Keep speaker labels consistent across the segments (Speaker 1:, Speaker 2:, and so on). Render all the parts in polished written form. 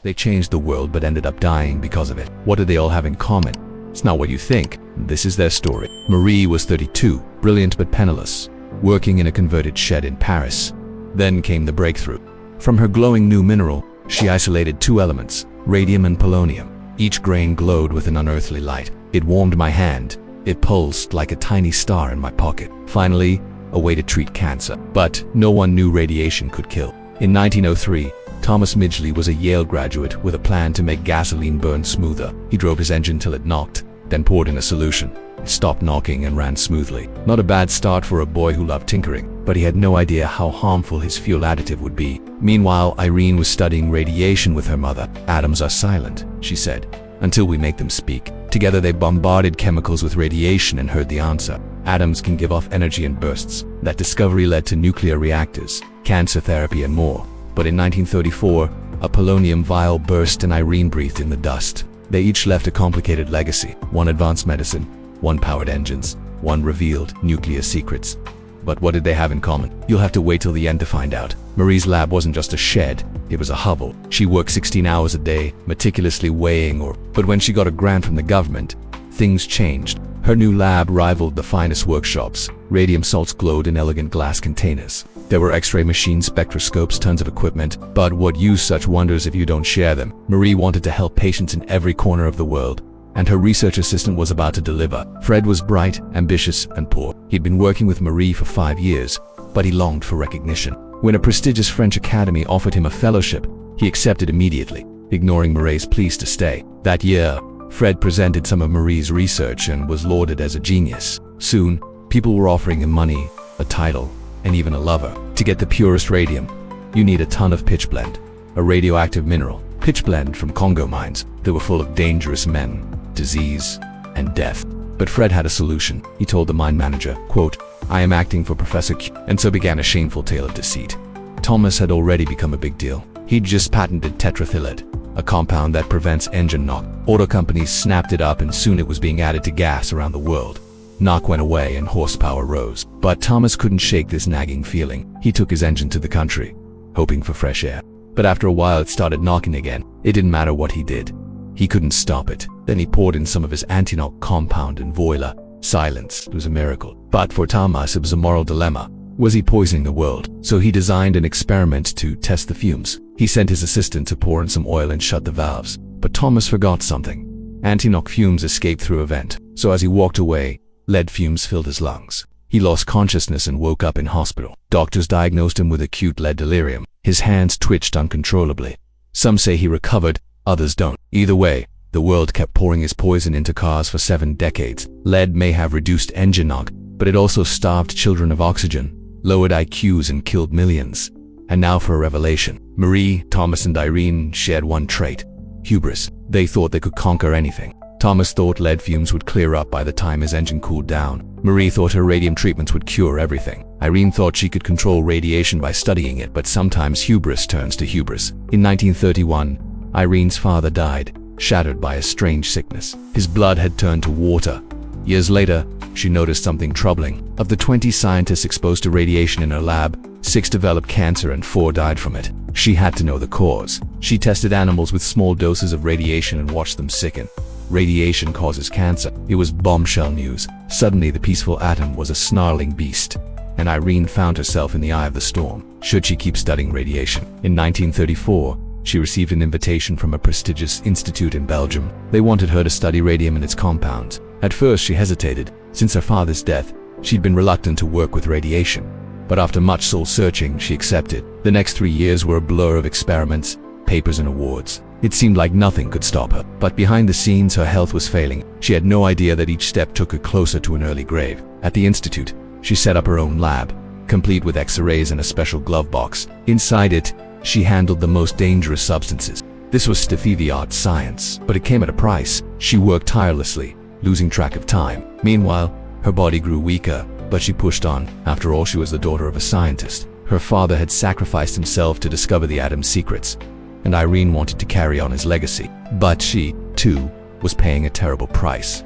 Speaker 1: They changed the world but ended up dying because of it. What did they all have in common? It's not what you think. This is their story. Marie was 32, brilliant but penniless, working in a converted shed in Paris. Then came the breakthrough. From her glowing new mineral, she isolated two elements, radium and polonium. Each grain glowed with an unearthly light. It warmed my hand. It pulsed like a tiny star in my pocket. Finally, a way to treat cancer. But no one knew radiation could kill. In 1903, Thomas Midgley was a Yale graduate with a plan to make gasoline burn smoother. He drove his engine till it knocked, then poured in a solution. It stopped knocking and ran smoothly. Not a bad start for a boy who loved tinkering, but he had no idea how harmful his fuel additive would be. Meanwhile, Irene was studying radiation with her mother. "Atoms are silent," she said, "until we make them speak." Together they bombarded chemicals with radiation and heard the answer. Atoms can give off energy in bursts. That discovery led to nuclear reactors, cancer therapy, and more. But in 1934, a polonium vial burst and Irene breathed in the dust. They each left a complicated legacy. One advanced medicine, one powered engines, one revealed nuclear secrets. But what did they have in common? You'll have to wait till the end to find out. Marie's lab wasn't just a shed, it was a hovel. She worked 16 hours a day, meticulously but when she got a grant from the government, things changed. Her new lab rivaled the finest workshops. Radium salts glowed in elegant glass containers. There were X-ray machines, spectroscopes, tons of equipment. But what use such wonders if you don't share them? Marie wanted to help patients in every corner of the world, and her research assistant was about to deliver. Fred was bright, ambitious, and poor. He'd been working with Marie for 5 years, but he longed for recognition. When a prestigious French academy offered him a fellowship, he accepted immediately, ignoring Marie's pleas to stay. That year, Fred presented some of Marie's research and was lauded as a genius. Soon, people were offering him money, a title, and even a lover. To get the purest radium, you need a ton of pitchblende, a radioactive mineral. Pitchblende from Congo mines that were full of dangerous men, disease, and death. But Fred had a solution. He told the mine manager, quote, "I am acting for Professor Q," and so began a shameful tale of deceit. Thomas had already become a big deal. He'd just patented tetra-ethyl, a compound that prevents engine knock. Auto companies snapped it up and soon it was being added to gas around the world. Knock went away and horsepower rose. But Thomas couldn't shake this nagging feeling. He took his engine to the country, hoping for fresh air. But after a while it started knocking again. It didn't matter what he did. He couldn't stop it. Then he poured in some of his anti-knock compound and voila, silence. It was a miracle. But for Thomas it was a moral dilemma. Was he poisoning the world? So he designed an experiment to test the fumes. He sent his assistant to pour in some oil and shut the valves. But Thomas forgot something. Anti-knock fumes escaped through a vent. So as he walked away, lead fumes filled his lungs. He lost consciousness and woke up in hospital. Doctors diagnosed him with acute lead delirium. His hands twitched uncontrollably. Some say he recovered, others don't. Either way, the world kept pouring his poison into cars for 7 decades. Lead may have reduced engine knock, but it also starved children of oxygen, lowered IQs, and killed millions. And now for a revelation. Marie, Thomas, and Irene shared one trait: hubris. They thought they could conquer anything. Thomas thought lead fumes would clear up by the time his engine cooled down. Marie thought her radium treatments would cure everything. Irene thought she could control radiation by studying it, but sometimes hubris turns to hubris. In 1931, Irene's father died, shattered by a strange sickness. His blood had turned to water. Years later, she noticed something troubling. Of the 20 scientists exposed to radiation in her lab, 6 developed cancer and 4 died from it. She had to know the cause. She tested animals with small doses of radiation and watched them sicken. Radiation causes cancer. It was bombshell news. Suddenly, the peaceful atom was a snarling beast, and Irene found herself in the eye of the storm. Should she keep studying radiation? In 1934, she received an invitation from a prestigious institute in Belgium. They wanted her to study radium and its compounds. At first, she hesitated. Since her father's death, she'd been reluctant to work with radiation. But after much soul-searching, she accepted. The next 3 years were a blur of experiments, papers, and awards. It seemed like nothing could stop her. But behind the scenes, her health was failing. She had no idea that each step took her closer to an early grave. At the institute, she set up her own lab, complete with X-rays and a special glove box. Inside it, she handled the most dangerous substances. This was state-of-the-art science, but it came at a price. She worked tirelessly, losing track of time. Meanwhile, her body grew weaker, but she pushed on. After all, she was the daughter of a scientist. Her father had sacrificed himself to discover the atom's secrets, and Irene wanted to carry on his legacy. But she, too, was paying a terrible price.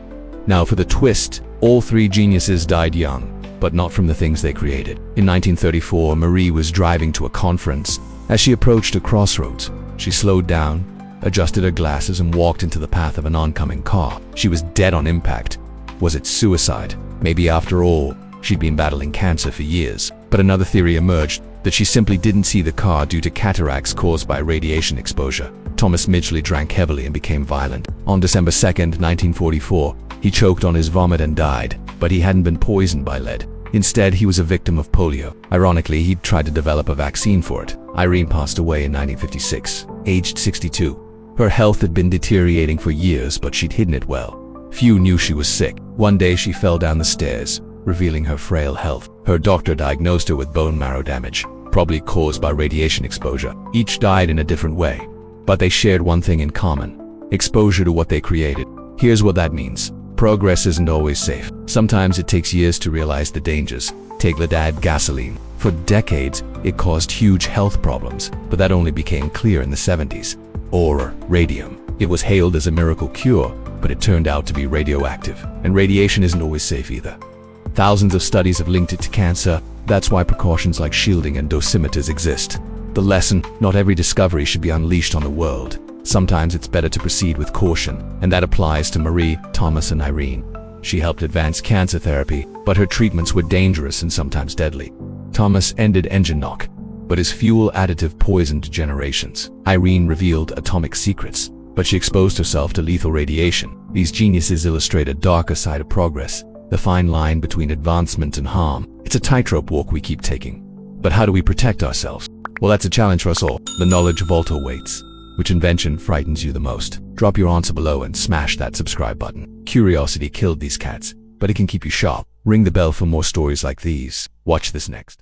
Speaker 1: Now for the twist, all 3 geniuses died young, but not from the things they created. In 1934, Marie was driving to a conference. As she approached a crossroads, she slowed down, adjusted her glasses, and walked into the path of an oncoming car. She was dead on impact. Was it suicide? Maybe after all, she'd been battling cancer for years. But another theory emerged, that she simply didn't see the car due to cataracts caused by radiation exposure. Thomas Midgley drank heavily and became violent. On December 2nd, 1944, he choked on his vomit and died, but he hadn't been poisoned by lead. Instead, he was a victim of polio. Ironically, he'd tried to develop a vaccine for it. Irene passed away in 1956, aged 62. Her health had been deteriorating for years, but she'd hidden it well. Few knew she was sick. One day she fell down the stairs, revealing her frail health. Her doctor diagnosed her with bone marrow damage, probably caused by radiation exposure. Each died in a different way, but they shared one thing in common: exposure to what they created. Here's what that means. Progress isn't always safe. Sometimes it takes years to realize the dangers. Take lead gasoline. For decades, it caused huge health problems, but that only became clear in the 70s. Or radium. It was hailed as a miracle cure, but it turned out to be radioactive. And radiation isn't always safe either. Thousands of studies have linked it to cancer. That's why precautions like shielding and dosimeters exist. The lesson: not every discovery should be unleashed on the world. Sometimes it's better to proceed with caution, and that applies to Marie, Thomas, and Irene. She helped advance cancer therapy, but her treatments were dangerous and sometimes deadly. Thomas ended engine knock, but his fuel additive poisoned generations. Irene revealed atomic secrets, but she exposed herself to lethal radiation. These geniuses illustrate a darker side of progress, the fine line between advancement and harm. It's a tightrope walk we keep taking. But how do we protect ourselves? Well, that's a challenge for us all. The knowledge vault awaits. Which invention frightens you the most? Drop your answer below and smash that subscribe button. Curiosity killed these cats, but it can keep you sharp. Ring the bell for more stories like these. Watch this next.